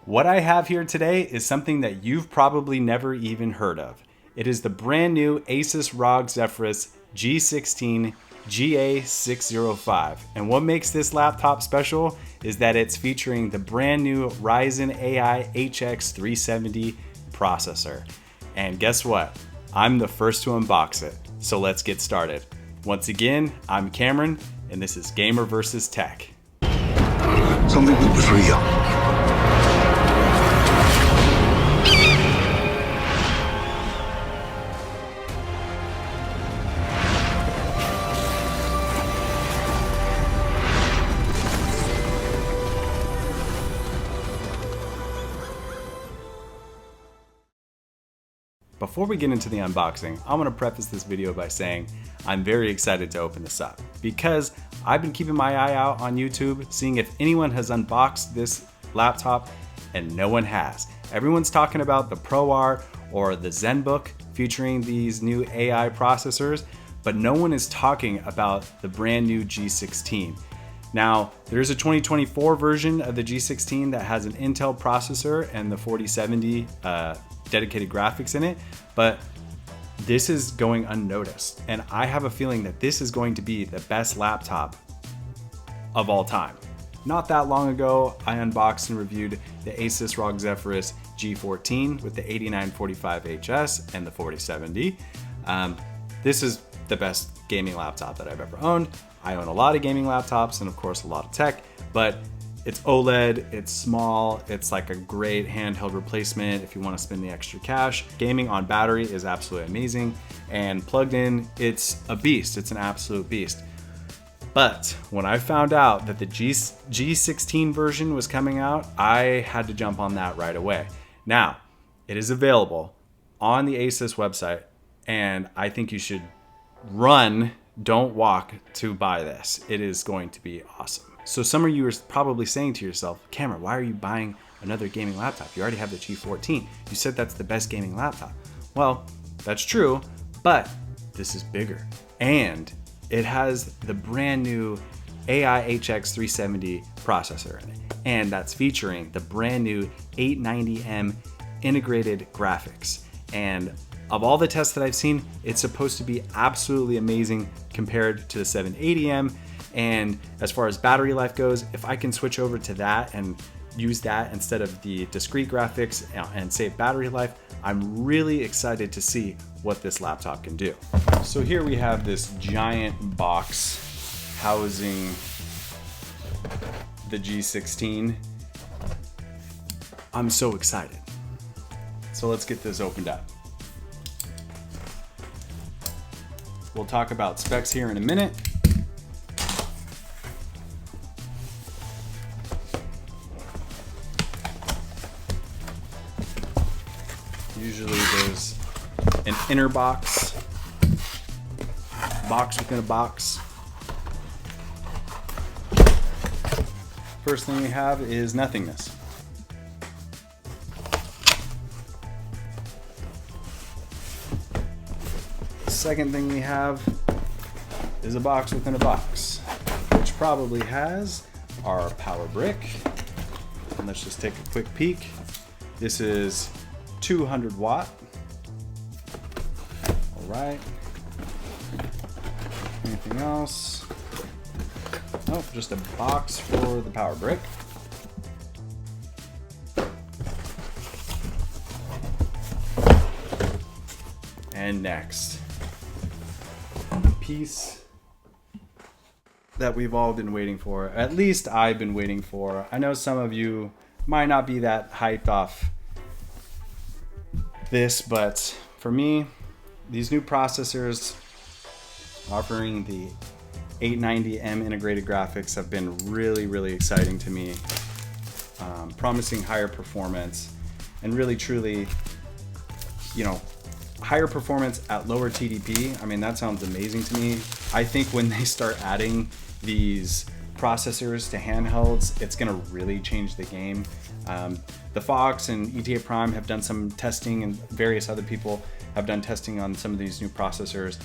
What I have here today is something that you've probably never even heard of. It is the brand new ASUS ROG Zephyrus G16 GA605. And what makes this laptop special is that it's featuring the brand new Ryzen AI HX370 processor. And guess what? I'm the first to unbox it. So let's get started. Once again, I'm Cameron, and this is Gamer vs. Tech. Something was real. Before we get into the unboxing, I want to preface this video by saying I'm very excited to open this up because I've been keeping my eye out on YouTube, seeing if anyone has unboxed this laptop, and no one has. Everyone's talking about the ProR or the ZenBook featuring these new AI processors, but no one is talking about the brand new G16. Now, there's a 2024 version of the G16 that has an Intel processor and the 4070 dedicated graphics in it, but this is going unnoticed. And I have a feeling that this is going to be the best laptop of all time. Not that long ago, I unboxed and reviewed the ASUS ROG Zephyrus G14 with the 8945HS and the 4070. This is the best gaming laptop that I've ever owned. I own a lot of gaming laptops and of course a lot of tech, but it's OLED, it's small, it's like a great handheld replacement if you want to spend the extra cash. Gaming on battery is absolutely amazing, and plugged in, it's a beast, it's an absolute beast. But when I found out that the G16 version was coming out, I had to jump on that right away. Now, it is available on the ASUS website, and I think you should run, don't walk, to buy this. It is going to be awesome. So some of you are probably saying to yourself, Cameron, why are you buying another gaming laptop? You already have the G14. You said that's the best gaming laptop. Well, that's true, but this is bigger. And it has the brand new AI HX370 processor in it. And that's featuring the brand new 890M integrated graphics. And of all the tests that I've seen, it's supposed to be absolutely amazing compared to the 780M. And as far as battery life goes, if I can switch over to that and use that instead of the discrete graphics and save battery life, I'm really excited to see what this laptop can do. So here we have this giant box housing the G16. I'm so excited. So let's get this opened up. We'll talk about specs here in a minute. Usually there's an inner box within a box. First thing we have is nothingness. Second thing we have is a box within a box, which probably has our power brick. And let's just take a quick peek. This is 200 watt. All right. Anything else? Nope, just a box for the power brick. And next, the piece that we've all been waiting for. At least I've been waiting for. I know some of you might not be that hyped off this, but for me, these new processors offering the 890M integrated graphics have been really exciting to me, promising higher performance and really truly, you know, higher performance at lower TDP. I mean, that sounds amazing to me. I think when they start adding these processors to handhelds, it's gonna really change the game. The Fox and ETA Prime have done some testing, and various other people have done testing on some of these new processors.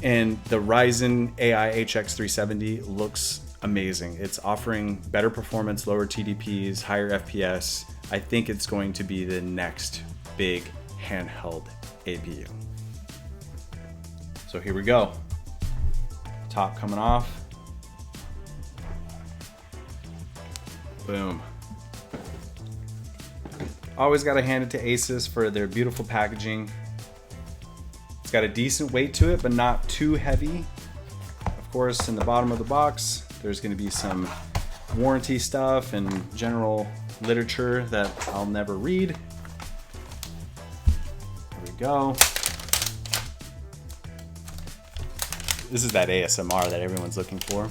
And the Ryzen AI HX370 looks amazing. It's offering better performance, lower TDPs, higher FPS, I think it's going to be the next big handheld APU. So here we go. Top coming off. Boom. Always got to hand it to ASUS for their beautiful packaging. It's got a decent weight to it, but not too heavy. Of course, in the bottom of the box, there's going to be some warranty stuff and general literature that I'll never read. There we go. This is that ASMR that everyone's looking for.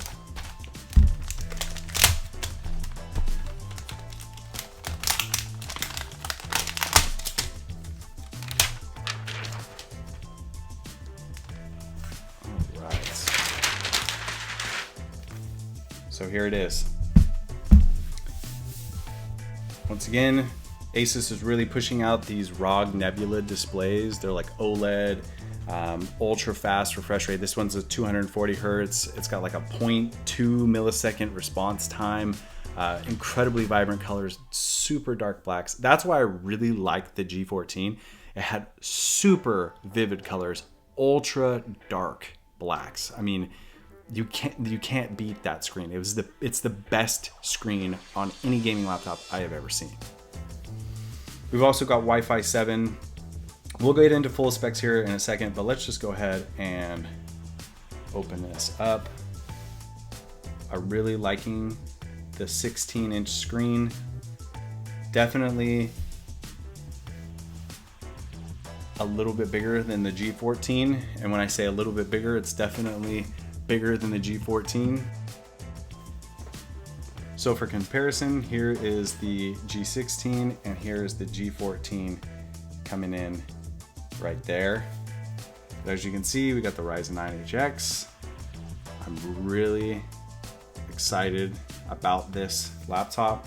All right. So here it is. Once again, ASUS is really pushing out these ROG Nebula displays. They're like OLED, ultra fast refresh rate. This one's a 240 Hertz. It's got like a 0.2 millisecond response time, incredibly vibrant colors, super dark blacks. That's why I really liked the G14. It had super vivid colors, ultra dark blacks. I mean, you can't beat that screen. It's the best screen on any gaming laptop I have ever seen. We've also got Wi-Fi 7. We'll get into full specs here in a second, but let's just go ahead and open this up. I'm really liking the 16-inch screen. Definitely a little bit bigger than the G14. And when I say a little bit bigger, it's definitely bigger than the G14. So for comparison, here is the G16 and here is the G14 coming in right there. But as you can see, we got the Ryzen 9 HX. I'm really excited about this laptop.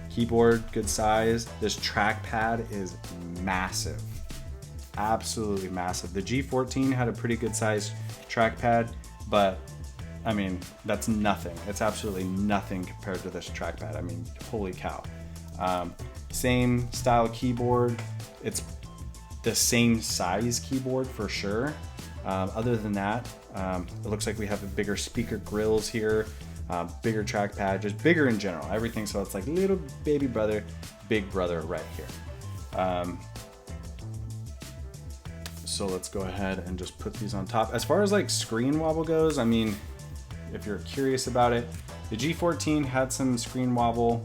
Keyboard, good size. This trackpad is massive. Absolutely massive. The G14 had a pretty good sized trackpad, but I mean, that's nothing. It's absolutely nothing compared to this trackpad. I mean, holy cow. Same style keyboard. It's the same size keyboard for sure. Other than that, it looks like we have a bigger speaker grills here, bigger trackpad, just bigger in general, everything. So it's like little baby brother, big brother right here. So let's go ahead and just put these on top. As far as like screen wobble goes, I mean, if you're curious about it, the G14 had some screen wobble,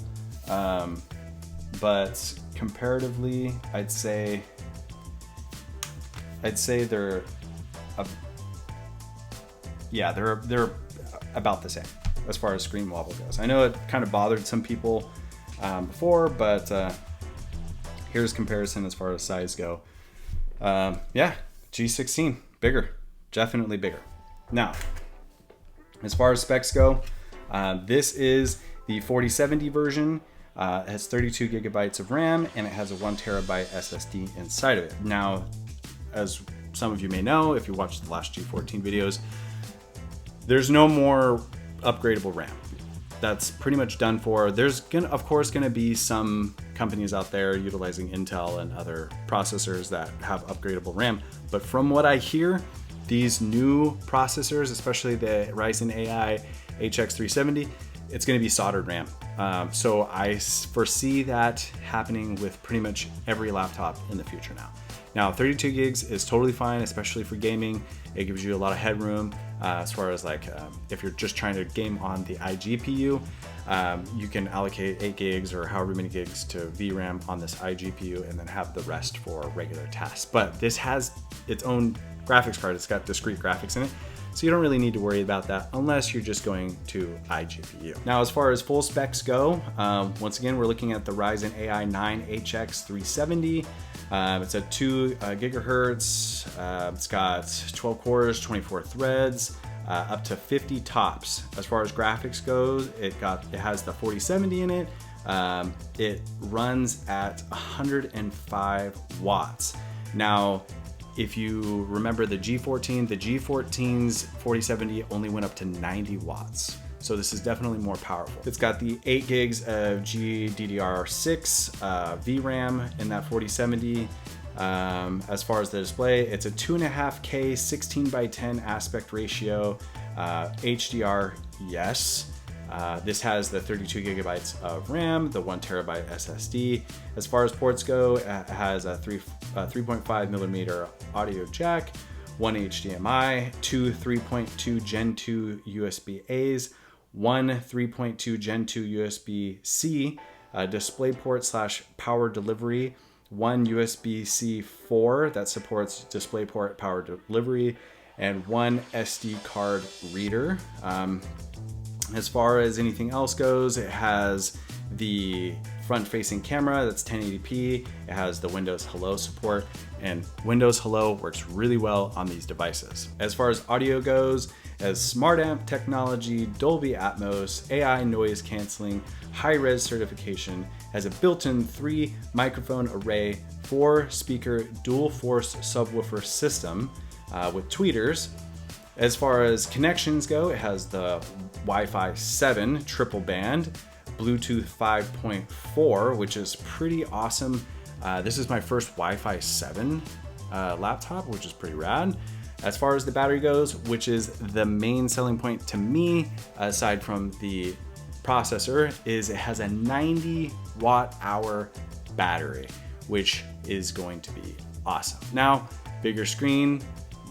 but comparatively, I'd say they're they're about the same as far as screen wobble goes. I know it kind of bothered some people before, but here's comparison as far as size go. Yeah, G16, bigger, definitely bigger. Now, as far as specs go, this is the 4070 version. It has 32 gigabytes of RAM and it has a 1 terabyte SSD inside of it. Now, as some of you may know, if you watched the last G14 videos, there's no more upgradable RAM. That's pretty much done for. There's of course gonna be some companies out there utilizing Intel and other processors that have upgradable RAM. But from what I hear, these new processors, especially the Ryzen AI HX370, it's gonna be soldered RAM. So I foresee that happening with pretty much every laptop in the future now. Now, 32 gigs is totally fine, especially for gaming. It gives you a lot of headroom as far as like, if you're just trying to game on the iGPU, you can allocate 8 gigs or however many gigs to VRAM on this iGPU and then have the rest for regular tasks. But this has its own graphics card. It's got discrete graphics in it. So you don't really need to worry about that unless you're just going to iGPU. Now, as far as full specs go, once again, we're looking at the Ryzen AI 9 HX370. It's at 2 gigahertz. It's got 12 cores, 24 threads, up to 50 tops. As far as graphics goes, it has the 4070 in it. It runs at 105 watts. Now, if you remember the G14's 4070 only went up to 90 watts. So this is definitely more powerful. It's got the 8 gigs of GDDR6 VRAM in that 4070. As far as the display, it's a 2.5K 16:10 aspect ratio, HDR, yes. This has the 32 gigabytes of RAM, the 1 terabyte SSD. As far as ports go, it has a 3.5 millimeter audio jack, 1 HDMI, 2 3.2 Gen 2 USB-As, 1 3.2 Gen 2 USB-C, DisplayPort / power delivery, 1 USB-C 4 that supports DisplayPort power delivery, and 1 SD card reader. As far as anything else goes, it has the front-facing camera that's 1080p. It has the Windows Hello support, and Windows Hello works really well on these devices. As far as audio goes, it has smart amp technology, Dolby Atmos, AI noise canceling, high-res certification, has a built-in 3 microphone array, 4 speaker dual force subwoofer system with tweeters. As far as connections go, it has the Wi-Fi 7 triple band, Bluetooth 5.4, which is pretty awesome. This is my first Wi-Fi 7 laptop, which is pretty rad. As far as the battery goes, which is the main selling point to me, aside from the processor, is it has a 90 watt hour battery, which is going to be awesome. Now, bigger screen,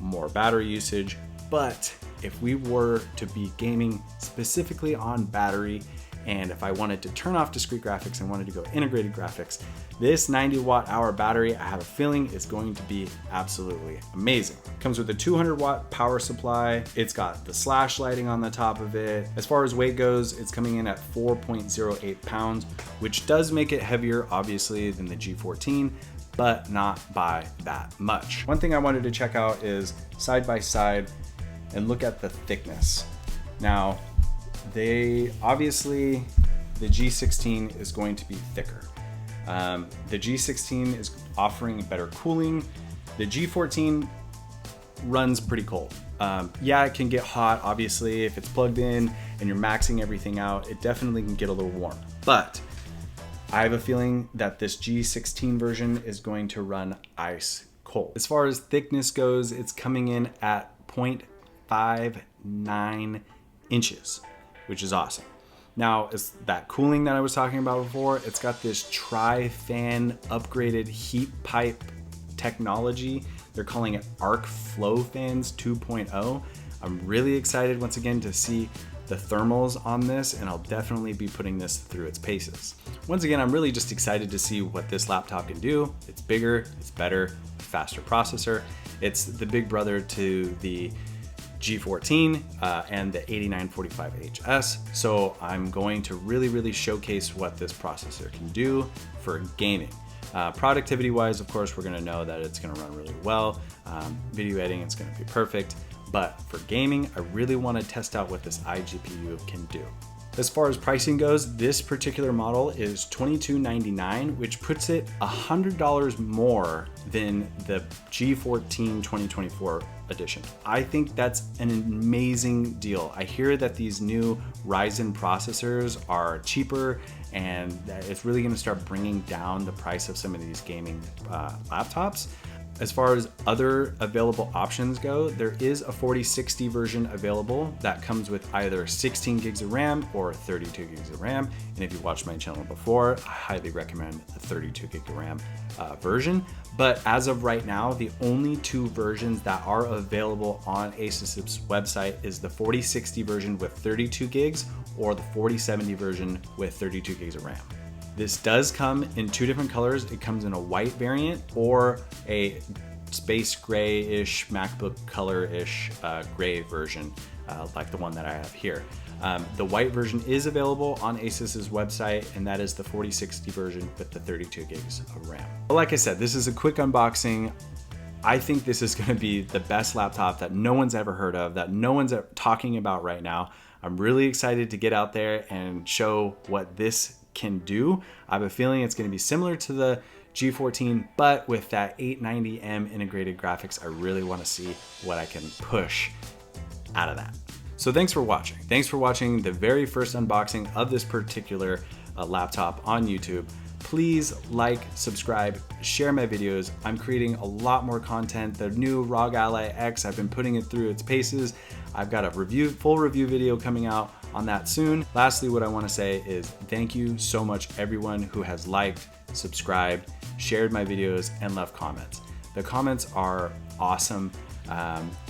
more battery usage, but if we were to be gaming specifically on battery, and if I wanted to turn off discrete graphics and wanted to go integrated graphics, this 90 watt hour battery, I have a feeling, is going to be absolutely amazing. It comes with a 200 watt power supply. It's got the slash lighting on the top of it. As far as weight goes, it's coming in at 4.08 pounds, which does make it heavier, obviously, than the G14, but not by that much. One thing I wanted to check out is side by side and look at the thickness. Now, obviously, the G16 is going to be thicker. The G16 is offering better cooling. The G14 runs pretty cold. Yeah, it can get hot, obviously. If it's plugged in and you're maxing everything out, it definitely can get a little warm. But I have a feeling that this G16 version is going to run ice cold. As far as thickness goes, it's coming in at 0.59 inches, which is awesome. Now, it's that cooling that I was talking about before. It's got this tri-fan upgraded heat pipe technology. They're calling it Arc Flow Fans 2.0. I'm really excited once again to see the thermals on this, and I'll definitely be putting this through its paces. Once again, I'm really just excited to see what this laptop can do. It's bigger, it's better, faster processor. It's the big brother to the G14 and the 8945HS. So I'm going to really showcase what this processor can do for gaming. Productivity wise, of course, we're gonna know that it's gonna run really well. Video editing, it's gonna be perfect. But for gaming, I really wanna test out what this iGPU can do. As far as pricing goes, this particular model is $2299, which puts it $100 more than the G14 2024 edition. I think that's an amazing deal. I hear that these new Ryzen processors are cheaper, and that it's really gonna start bringing down the price of some of these gaming laptops. As far as other available options go, there is a 4060 version available that comes with either 16 gigs of RAM or 32 gigs of RAM. And if you watched my channel before, I highly recommend the 32 gig of RAM version. But as of right now, the only 2 versions that are available on ASUS's website is the 4060 version with 32 gigs or the 4070 version with 32 gigs of RAM. This does come in 2 different colors. It comes in a white variant or a space gray-ish, MacBook color-ish gray version, like the one that I have here. The white version is available on ASUS's website, and that is the 4060 version with the 32 gigs of RAM. But like I said, this is a quick unboxing. I think this is gonna be the best laptop that no one's ever heard of, that no one's talking about right now. I'm really excited to get out there and show what this can do. I have a feeling it's going to be similar to the G14, but with that 890M integrated graphics, I really want to see what I can push out of that. So thanks for watching. Thanks for watching the very first unboxing of this particular laptop on YouTube. Please like, subscribe, share my videos. I'm creating a lot more content. The new ROG Ally X, I've been putting it through its paces. I've got a full review video coming out on that soon. Lastly, what I want to say is thank you so much everyone who has liked, subscribed, shared my videos, and left comments. The comments are awesome.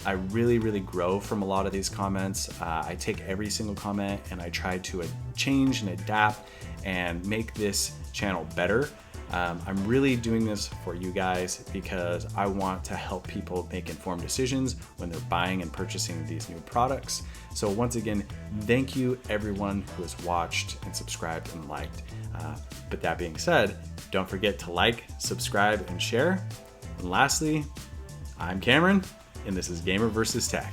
I really grow from a lot of these comments. I take every single comment and I try to change and adapt and make this channel better. I'm really doing this for you guys because I want to help people make informed decisions when they're buying and purchasing these new products. So once again, thank you everyone who has watched and subscribed and liked. But that being said, don't forget to like, subscribe, and share. And lastly, I'm Cameron, and this is Gamer vs. Tech.